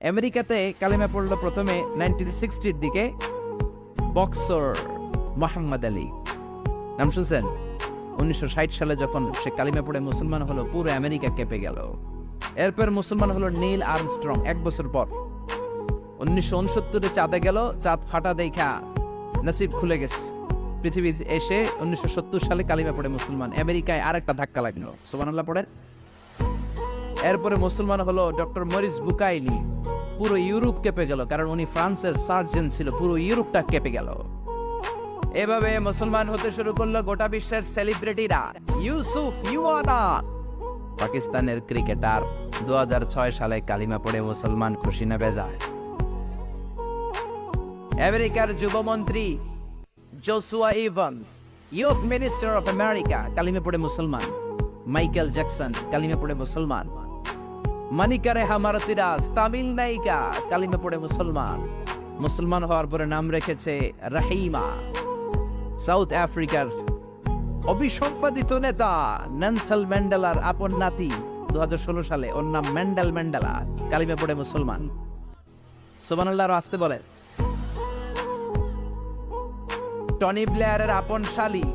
আমেরিকাতে কালিমা পড়লো প্রথমে 1960-র দিকে বক্সর মোহাম্মদ আলী, নাম শুনছেন? 1960 সালে যখন সে কালিমা পড়ে মুসলমান হলো, পুরো আমেরিকা কেঁপে গেল। এরপর মুসলমান হলো নীল আর্মস্ট্রং 1 বছর পর। 1969-এ চাঁদে গেল, চাঁদ ফাটা দেখা নসিব খুলে গেছে, পৃথিবী এসে 1970 সালে কালিমা পড়ে মুসলমান। আমেরিকায় আরেকটা ধাক্কা লাগলো, সুবহানাল্লাহ পড়েন। এরপরে মুসলমান হলো ডক্টর মরিস বুকাইলি, পুরো ইউরোপ কেঁপে গেল, কারণ উনি ফ্রান্সের সার্জন ছিল, পুরো ইউরোপটা কেঁপে গেল। এভাবে মুসলমান হতে শুরু করলো গোটা বিশ্বের সেলিব্রিটিরা। ইউসুফ ইউয়ানা, পাকিস্তানের ক্রিকেটার, 2006 সালে কালিমা পড়ে মুসলমান, খুশি না বেজায়? আমেরিকার যুবমন্ত্রী Joshua Evans, youth minister of America, কালিমা পড়ে মুসলমান। মাইকেল জ্যাকসন, কালিমা পড়ে মুসলমান। মানিকারে হামারতিরাজ, তামিল নায়িকা, কালিমা পড়ে মুসলমান। মুসলমান হওয়ার পরে নাম রেখেছে রাহিমা। সাউথ আফ্রিকার অবিসম্পাদিত নেতা নেলসন ম্যান্ডেলার আপন নাতি, 2016 সালে ওর নাম ম্যান্ডেলা, কালিমা পড়ে মুসলমান। সুবহানাল্লাহ আসতে বলে। টনি ব্লেয়ারের আপন শালী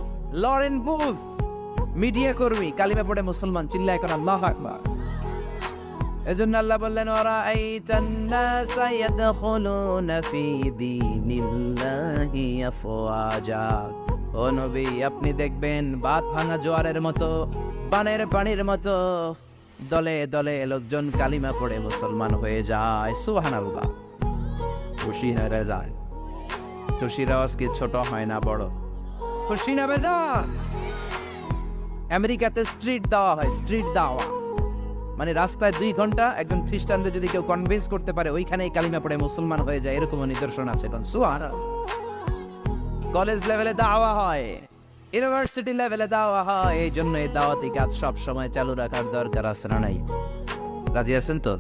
লরেন বুথ, মিডিয়া কর্মী, কালিমা পড়ে মুসলমান। চিল্লায় এখন আল্লাহু আকবার। এজন্য আল্লাহ বললেন, ওয়ারাআইতান নাসা ইয়াদখুলুনা ফি দীনিল্লাহি আফওয়াজা। ও নবী, আপনি দেখবেন বাত ভাঙা জোয়ারের মতো, বানের পানির মতো দলে দলে লোকজন কালিমা পড়ে মুসলমান হয়ে যায়। সুবহানাল্লাহ। খুশি হয়ে যায়। খুশির আওয়াজ কি ছোট হয় না বড়? খুশি না বেজার? আমেরিকাতে স্ট্রিট দাওয়া হয়, স্ট্রিট দাওয়া মানে রাস্তায় 2 ঘন্টা একজন খ্রিস্টানদের যদি কেউ কনভিন্স করতে পারে, ওইখানেই কালিমা পড়ে মুসলমান হয়ে যায়, এরকম নিদর্শন আছে। কলেজ লেভেলে দাওয়া হয়, ইউনিভার্সিটি লেভেলে দাওয়া হয়। এই জন্য এই দাওয়াতি কাজ সব সময় চালু রাখার দরকার আছে না নাই? রাজি আছেন তো?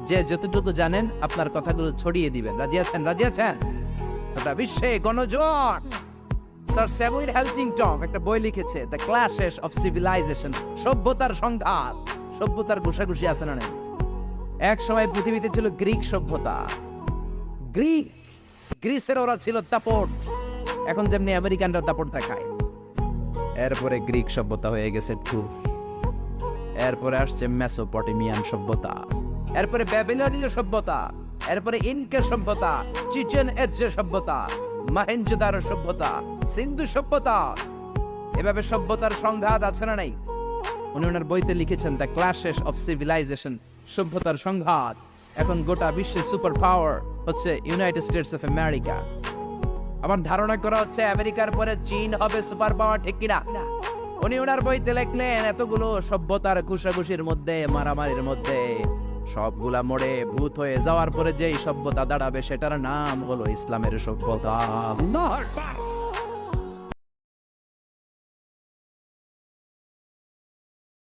যে যতটুকু জানেন আপনার কথাগুলো ছড়িয়ে দিবেন। রাজি আছেন? রাজি আছেন? গোটা বিশ্বে গণজোয়ার। স্যার স্যামুয়েল হেলটিংটন একটা বই লিখেছে, দ্য ক্ল্যাশেস অফ সিভিলাইজেশন, সভ্যতার সংঘাত। সভ্যতার ঘুষাঘুষি আছে না নাই? এক সময় পৃথিবীতে ছিল গ্রিক সভ্যতা। গ্রিসের ওরা ছিল দাপট, এখন যেমনি আমেরিকানরা দাপট দেখায়। এরপরে গ্রিক সভ্যতা হয়ে গেছে ঠুর। এরপরে আসছে মেসোপটেমিয়ান সভ্যতা, এরপরে ব্যাবিলনীয় সভ্যতা, এরপরে ইনকা সভ্যতা, চিচেন এৎজে সভ্যতা, মহেঞ্জোদারো সভ্যতা, সিন্ধু সভ্যতা। এভাবে সভ্যতার সংঘাত আছে না নাই? উনি ওনার বইতে লিখেছেন দ্য ক্ল্যাশেস অফ সিভিলাইজেশন, সভ্যতার সংঘাত। এখন গোটা বিশ্বের সুপার পাওয়ার হচ্ছে ইউনাইটেড স্টেটস অফ আমেরিকা। আমার ধারণা করা হচ্ছে আমেরিকার পরে চীন হবে সুপার পাওয়ার, ঠিক কিনা? উনি ওনার বইতে লিখলেন, এতগুলো সভ্যতার ঘুষাঘুষির মধ্যে, মারামারির মধ্যে সবগুলা মোড়ে ভূত হয়ে যাওয়ার পরে যেই সভ্যতা দাঁড়াবে, সেটার নাম হলো ইসলামের সভ্যতা। আল্লাহু আকবার।